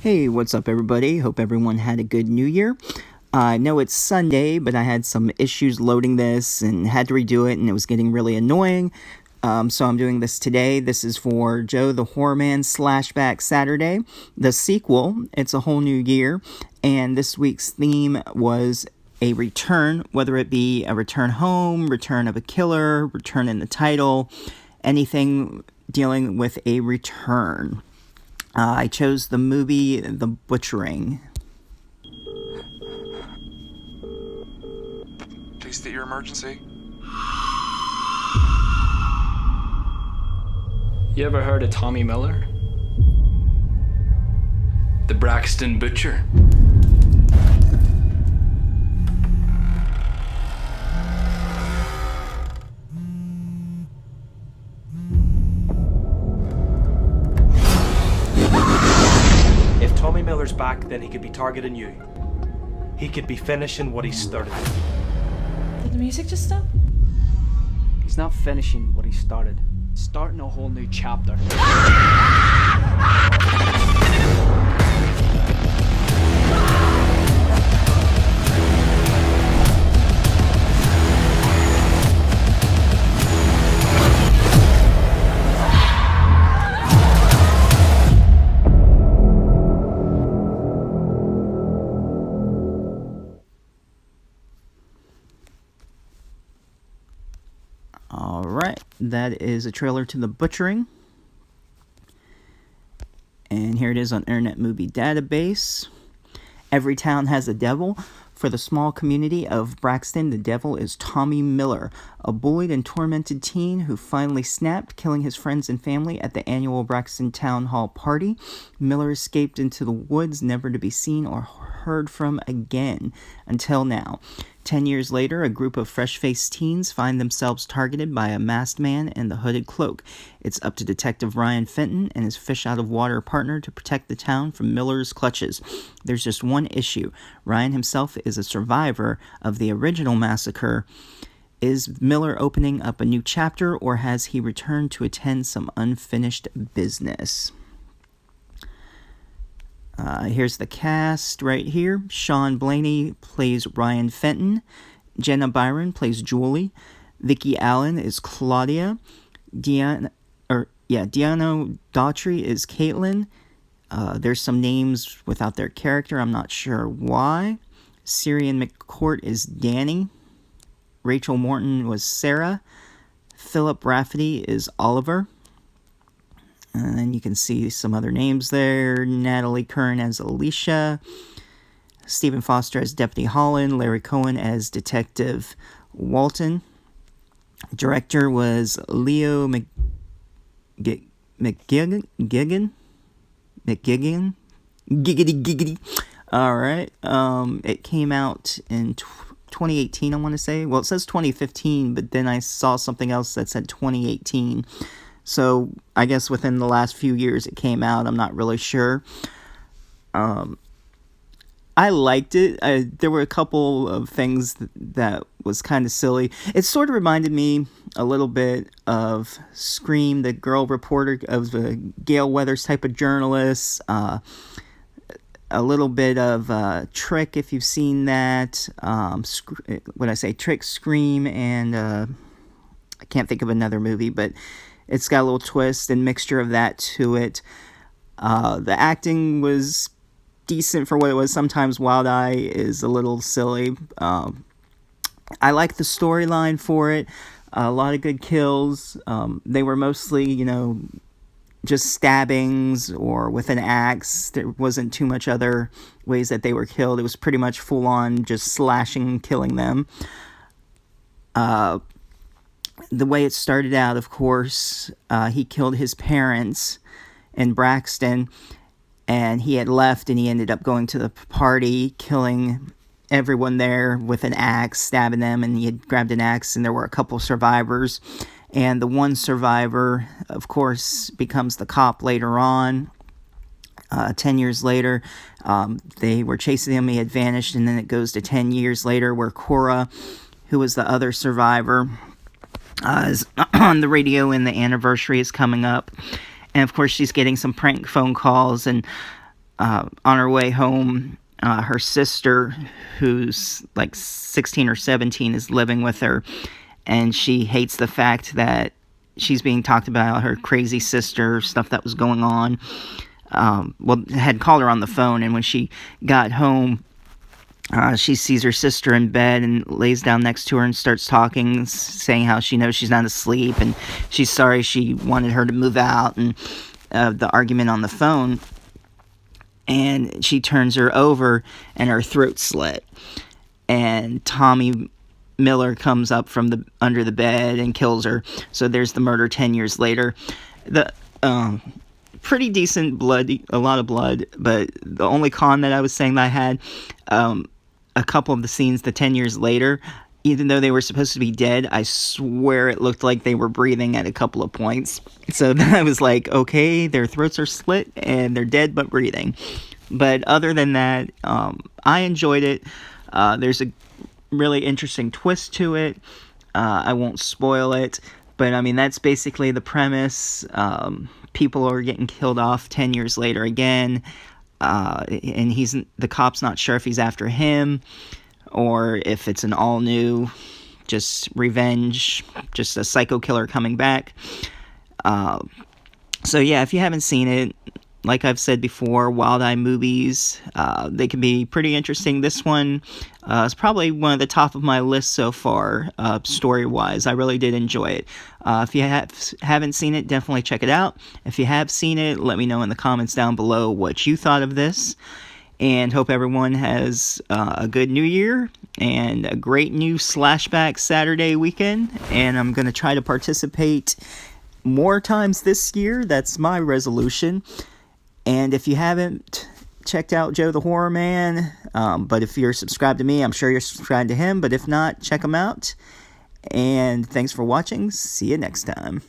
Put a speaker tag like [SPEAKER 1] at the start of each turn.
[SPEAKER 1] Hey, what's up, everybody? Hope everyone had a good New Year. I know it's Sunday, but I had some issues loading this and had to redo it, and it was getting really annoying. So I'm doing this today. This is for Joe the Horrorman's Slashback Saturday, the sequel. It's a whole new year, and this week's theme was a return, whether it be a return home, return of a killer, return in the title, anything dealing with a return. I chose the movie The Butchering.
[SPEAKER 2] Please state your emergency.
[SPEAKER 3] You ever heard of Tommy Miller? The Braxton Butcher?
[SPEAKER 4] If Tommy Miller's back, then he could be targeting you. He could be finishing what he started.
[SPEAKER 5] Did the music just stop?
[SPEAKER 6] He's not finishing what he started. Starting a whole new chapter.
[SPEAKER 1] Alright, that is a trailer to The Butchering. And here it is on Internet Movie Database. Every town has a devil. For the small community of Braxton, the devil is Tommy Miller, a bullied and tormented teen who finally snapped, killing his friends and family at the annual Braxton Town Hall party. Miller escaped into the woods, never to be seen or heard from again, until now. 10 years later, a group of fresh-faced teens find themselves targeted by a masked man in the hooded cloak. It's up to Detective Ryan Fenton and his fish-out-of-water partner to protect the town from Miller's clutches. There's just one issue. Ryan himself is a survivor of the original massacre. Is Miller opening up a new chapter, or has he returned to attend some unfinished business? Here's the cast right here. Sean Blaney plays Ryan Fenton. Jenna Byron plays Julie. Vicki Allen is Claudia. Deanna Daughtry is Caitlin. There's some names without their character. I'm not sure why. Syrian McCourt is Danny. Rachel Morton was Sarah. Philip Rafferty is Oliver. And then you can see some other names there. Natalie Kern as Alicia. Stephen Foster as Deputy Holland. Larry Cohen as Detective Walton. Director was Leo McGigan. Giggity. Alright. It came out in 2018, I want to say. Well, it says 2015, but then I saw something else that said 2018. So, I guess within the last few years it came out. I'm not really sure. I liked it. There were a couple of things that was kind of silly. It sort of reminded me a little bit of Scream, the girl reporter, of the Gale Weathers type of journalist. A little bit of Trick, if you've seen that. Trick, Scream, and I can't think of another movie, but it's got a little twist and mixture of that to it. The acting was decent for what it was. Sometimes Wild Eye is a little silly. I like the storyline for it. A lot of good kills. They were mostly, just stabbings or with an axe. There wasn't too much other ways that they were killed. It was pretty much full on just slashing and killing them. The way it started out, of course, he killed his parents in Braxton, and he had left, and he ended up going to the party, killing everyone there with an axe, stabbing them, and he had grabbed an axe, and there were a couple survivors, and the one survivor, of course, becomes the cop later on. 10 years later, they were chasing him, he had vanished, and then it goes to 10 years later where Cora, who was the other survivor, is on the radio, and the anniversary is coming up. And of course she's getting some prank phone calls, and on her way home, her sister, who's like 16 or 17, is living with her, and she hates the fact that she's being talked about, her crazy sister, stuff that was going on. Had called her on the phone, and when she got home, she sees her sister in bed and lays down next to her and starts talking, saying how she knows she's not asleep, and she's sorry she wanted her to move out, and the argument on the phone. And she turns her over, and her throat slit. And Tommy Miller comes up from under the bed and kills her. So there's the murder 10 years later. The pretty decent blood, a lot of blood. But the only con that I was saying that I had, a couple of the scenes, the 10 years later, even though they were supposed to be dead, I swear it looked like they were breathing at a couple of points. So I was like, okay, their throats are slit and they're dead but breathing. But other than that, I enjoyed it. There's a really interesting twist to it. I won't spoil it. But, I mean, that's basically the premise. People are getting killed off 10 years later again. And the cop's not sure if he's after him, or if it's an all-new, just revenge, just a psycho killer coming back. So yeah, if you haven't seen it, like I've said before, Wild Eye movies, they can be pretty interesting. This one is probably one of the top of my list so far, story-wise. I really did enjoy it. If you haven't seen it, definitely check it out. If you have seen it, let me know in the comments down below what you thought of this. And hope everyone has a good new year and a great new Slashback Saturday weekend. And I'm going to try to participate more times this year. That's my resolution. And if you haven't checked out Joe the Horror Man, but if you're subscribed to me, I'm sure you're subscribed to him. But if not, check him out. And thanks for watching. See you next time.